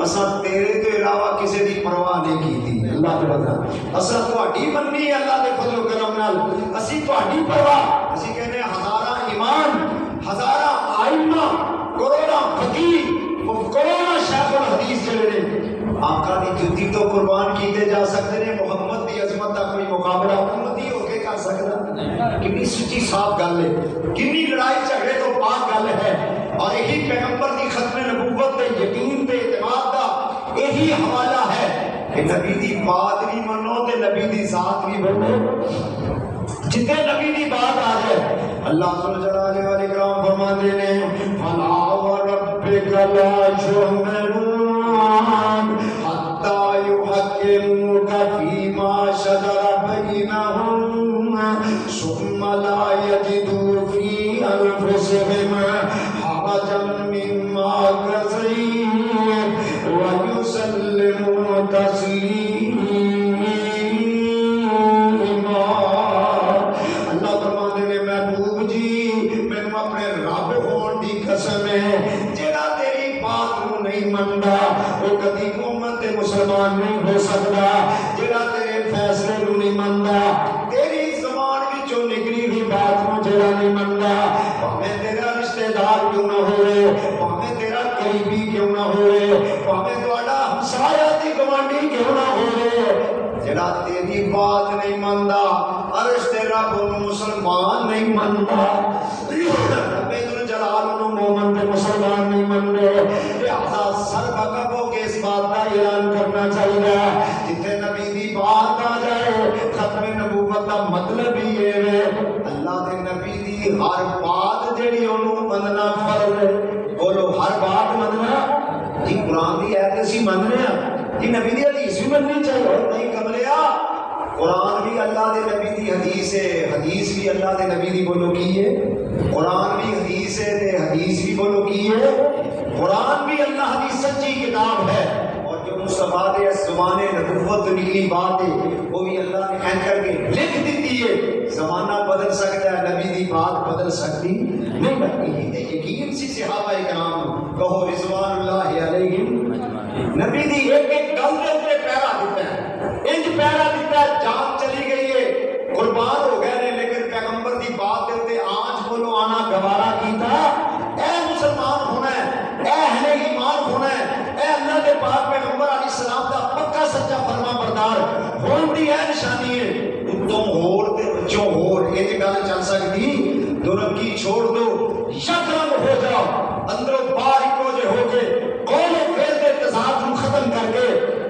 اساں تیرے تو علاوہ کسی دی پرواہ نہیں کیتی اللہ کے بندہ اساں تہاڈی مننی ہے اللہ دے فضل و کرم نال اسی تہاڈی پرواہ اسی کہنے ہزارہ ایمان ہزارہ آئمہ کروڑا فقیر کروڑا شیخ الحدیث جڑے نے آقا دی جتی تو قربان کیتے جا سکتے ہیں محمد دی عظمت دا کوئی مقابلہ امتی ہو کے کر سکتا کتنی سچی صاف گل ہے کتنی لڑائی جھگڑے تو پاک گل ہے اور یہی پیغمبر دی ختم نبوت تے یقین تے اعتماد دا یہی حوالہ ہے کہ نبی دی بات بھی منو تے نبی دی ذات بھی بنو جتنے نبی دی بات آ جائے اللہ ذو الجلال والاکرام فرماتے ہیں فلا وربک لا یؤمنون حتی یحکموک فیما شجر بینہم ثم لا یجدوا فی انفسہم حرجا مما قضیت ویسلموا تسلیما مسلمان نہیں ہو سکتا جڑا تیرے فیصلے نو نہیں مندا تیری زبان وچوں نکلی ہوئی بات نو جڑا نہیں مندا بھاویں تیرا رشتہ دار کیوں نہ ہوئے بھاویں تیرا قریبی کیوں نہ ہوئے بھاویں تہاڈا ہمسایہ تے گوانڈی کیوں نہ ہوئے جڑا تیری بات نہیں مندا عرش تے رب نو مسلمان نہیں مندا رب ذل جلال نو مومن تے مسلمان نہیں مندے لہذا سر بکب ہو کے اس بات کا اعلان کرنا چاہیے جتنے نبی دی بات آ جائے ختم نبوت کا مطلب ہی یہ ہے اللہ دے نبی دی ہر بات جڑی انہوں مننا فرض ہے بولو ہر بات مننا جی قرآن دی ایت اسی من رہے ہیں جی نبی دی حدیث بھی مننی چاہیے اور نہیں کملیا قرآن بھی اللہ دے نبی دی حدیث ہے حدیث بھی اللہ دے نبی دی بولو کی ہے قرآن بھی حدیث ہے تے حدیث بھی بولو کی ہے قرآن بھی اللہ کی سچی کتاب ہے، اور جو مصطفیٰ دے اس زمانے نبوت نیلی بات ہے وہ بھی اللہ نے اینکر کے لکھ دیتی ہے۔ زمانہ بدل سکتا ہے، نبی دی بات بدل سکتی نہیں بدلی۔ یقین سی صحابہ کرام کہو رضوان اللہ علیہم، نبی دی ایک ایک گل دے اوپر پہرا دیتا ہے، انج پہرا دیتا ہے، جان چلی گئی ہے، قربان ہو گئے نے، لیکن پیغمبر دی بات دے اوپر آج بولو آنا گوارا کیتا، اے مسلمان ہونا ہے، اے اہل ایمان ہونا ہے، اے اللہ کے پاک پیغمبر علیہ السلام دا پکا سچا فرما بردار ہون دی ہے نشانی ہے۔ تم ہور تے بچوں ہور یہ گل چل سکتی، دورنگی چھوڑ دو، یک رنگ ہو جاؤ، اندروں باہر ایکو جے ہو کے قول و فعل کے تضاد کو ختم کر کے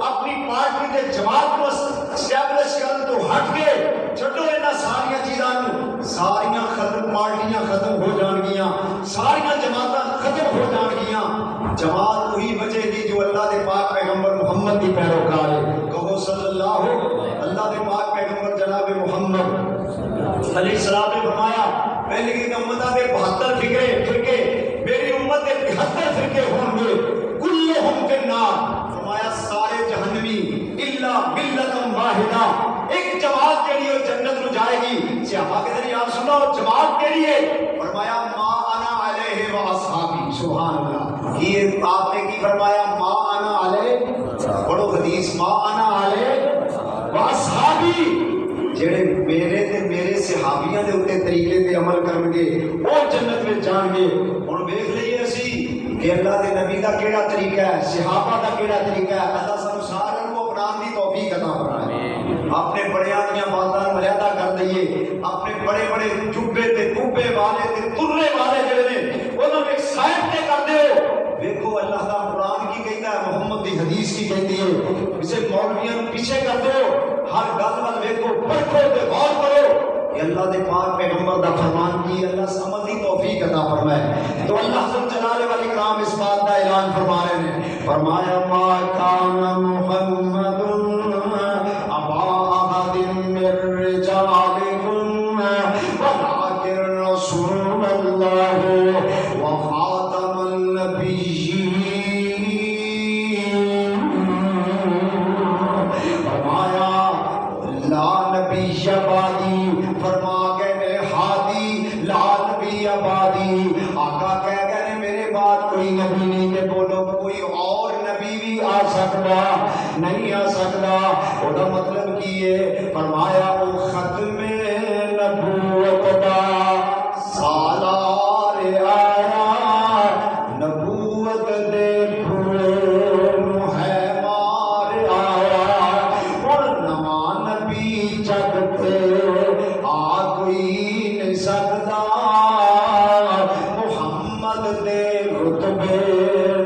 اپنی پارٹی کے جماعت کو اسٹیبلش کرنے تو ہٹ کے چھڈو انہاں ساریاں چیزاں نوں، ساریاں ختم، پارٹیاں ختم ہو جان گیاں، ساریاں جماعتاں ختم ہو جان گیاں، جماعت وہی بچے گی جو اللہ دے پاک پیغمبر محمد کی پیروکار ہے۔ کہو صلی اللہ دے پاک پیغمبر جناب محمد علیہ السلام نے فرمایا پہلے کی امتاں دے 72 فرقے، میری امت کے 73 فرقے ہوں گے، کلہم فی النار، فرمایا سارے جہنمی الا ملۃ واحدہ، ایک جماعت جڑی وہ جنت میں جائے گی۔ صحابہ کے ذریعے آپ سنو جماعت کیڑی ہے؟ فرمایا ما انا علیہ و اصحابی، سبحان اللہ۔ یہ آپ نے کی فرمایا ما انا علیہ، پڑھو حدیث، ما انا علیہ و اصحابی، جڑے میرے تے میرے صحابیاں دے اوتے طریقے تے عمل کرن گے وہ جنت میں جان گے۔ ہن ویکھ لئیے اسی کہ اللہ دے نبی دا کیڑا طریقہ ہے، صحابہ دا کیڑا طریقہ ہے۔ اللہ سانو سارے کو اپنان دی توفیق عطا فرمائے۔ اپنے بڑیاں دیاں باتاں مریادہ کر دئیے، اپنے بڑے بڑے جبے تے کوبے والے تے ترے والے جڑے نے انہاں نوں ایک سائڈ تے کر دیو۔ دیکھو اللہ دا قرآن کی کہتا ہے، محمد دی حدیث کی کہتی ہے، اسے مولویاں نوں پیچھے کر دو، ہر گل ول ویکھو، پرکھو تے غور کرو کہ اللہ دے پاک پیغمبر دا فرمان کی، اللہ سے عمل دی توفیق عطا فرمائے۔ تو اللہ ذل جلالہ والاکرام اس بات کا اعلان فرما رہے ہیں، فرمایا ما کان محمد ابا احد من رجالکم ولکن رسول اللہ وخاتم النبیین، فرمایا لا نبی بعدی، فرما گئے میرے ہادی لا نبی بعدی، آقا کہہ گئے میرے بعد کوئی نبی نہیں، کہ بولو کوئی اور نبی بھی آ سکتا نہیں آ سکتا۔ وہ مطلب کی ہے، فرمایا وہ ختم نبوت دا سالار آیا، نبوت دے پھول ہے مار آیا، اور نواں نبی جگتے آ کوئی نہیں سکتا، محمد دے رتبے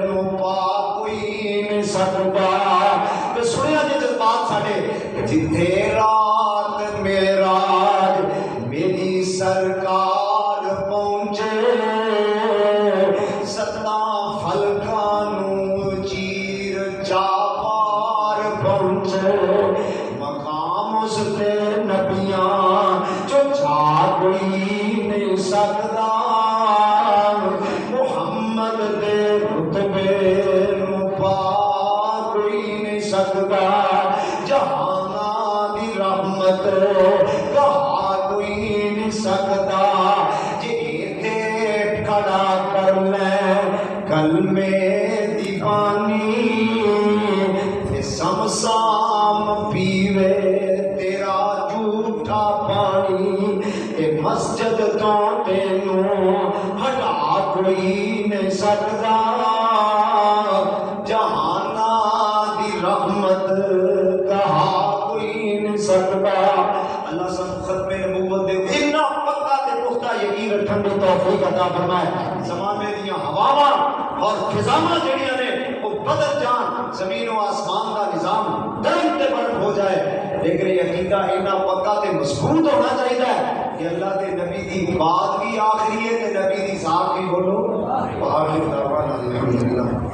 نو پا کوئی نہیں سکتا۔ تو سنیا جی جذبات ساڈے، جتھے رات معراج میری سرکار پہنچے، ستاں فلکاں نوں چیر چاپار پہنچے، مقام اس تے نبیاں جو جا کوئی نہیں سکتا، محمد دے رتبے نوں پا کوئی نہیں سکتا، جہاں دی رحمت کہا کوئی نہیں سکتا، جی تے کھڑا کر لے کلمے دیوانی، سمسام پیوے تیرا جھوٹا پانی، تے مسجد تو تینوں ہٹا کوئی نہیں سکتا، جہانا دی رحمت کہا کوئی نہیں سکتا۔ اللہ سب ختم نبوت دے اتنا پکا تے پختہ یقین رکھن دی توفیق عطا فرمائے۔ زمانے دیاں ہواواں اور فضاواں جڑیاں نے وہ بدل جان، زمین و آسمان کا نظام درم تے برف ہو جائے، لیکن یہ عقیدہ اتنا پکا تے مضبوط ہونا چاہیے کہ اللہ دے نبی دی بات بھی آخری ہے تے نبی دی ذات بھی بولو۔ وآخر دعوانا الحمدللہ۔